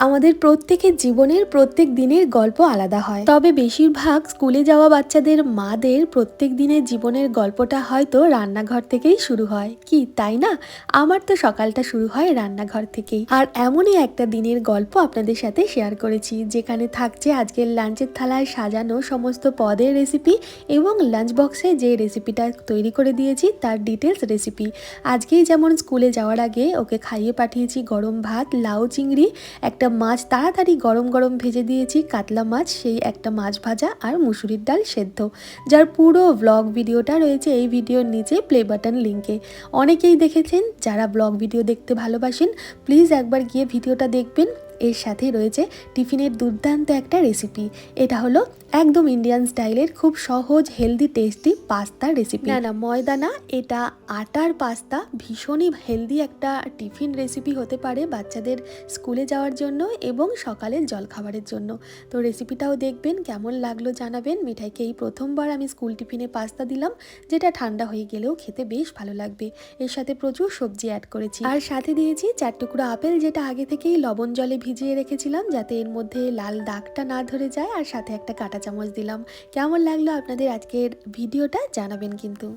আমাদের প্রত্যেকের জীবনের প্রত্যেক দিনের গল্প আলাদা হয়, তবে বেশিরভাগ স্কুলে যাওয়া বাচ্চাদের মাদের প্রত্যেক দিনের জীবনের গল্পটা হয়তো রান্নাঘর থেকেই শুরু হয়, কি তাই না? আমার তো সকালটা শুরু হয় রান্নাঘর থেকেই। আর এমনই একটা দিনের গল্প আপনাদের সাথে শেয়ার করেছি, যেখানে থাকছে আজকের লাঞ্চের থালায় সাজানো সমস্ত পদের রেসিপি এবং লাঞ্চ বক্সে যে রেসিপিটা তৈরি করে দিয়েছি তার ডিটেলস রেসিপি। আজকেই যেমন স্কুলে যাওয়ার আগে ওকে খাইয়ে পাঠিয়েছি গরম ভাত, লাউ চিংড়ি, একটা মাছ তাড়াতাড়ি গরম গরম ভেজে দিয়েছি, কাতলা মাছ, সেই একটা মাছ ভাজা আর মুসুরির ডাল সেদ্ধ, যার পুরো ব্লগ ভিডিওটা রয়েছে এই ভিডিওর নিচে প্লে বাটন লিঙ্কে। অনেকেই দেখেছেন, যারা ব্লগ ভিডিও দেখতে ভালোবাসেন প্লিজ একবার গিয়ে ভিডিওটা দেখবেন। এর সাথে রয়েছে টিফিনের দুর্দান্ত একটা রেসিপি। এটা হলো একদম ইন্ডিয়ান স্টাইলের খুব সহজ হেলদি টেস্টি পাস্তার রেসিপি। না ময়দা না, এটা আটার পাস্তা। ভীষণই হেলদি একটা টিফিন রেসিপি হতে পারে বাচ্চাদের স্কুলে যাওয়ার জন্য এবং সকালের জলখাবারের জন্য। তো রেসিপিটাও দেখবেন, কেমন লাগলো জানাবেন। মিঠাইকে এই প্রথমবার আমি স্কুল টিফিনে পাস্তা দিলাম, যেটা ঠান্ডা হয়ে গেলেও খেতে বেশ ভালো লাগবে। এর সাথে প্রচুর সবজি অ্যাড করেছি, আর সাথে দিয়েছি 4 টুকরো আপেল, যেটা আগে থেকেই লবণ জলে ভিজিয়ে রেখেছিলাম যাতে এর মধ্যে লাল দাগটা না ধরে যায়, আর সাথে একটা কাঁটা চামচ দিলাম। কেমন লাগলো আপনাদের আজকের ভিডিওটা জানাবেন কিন্তু।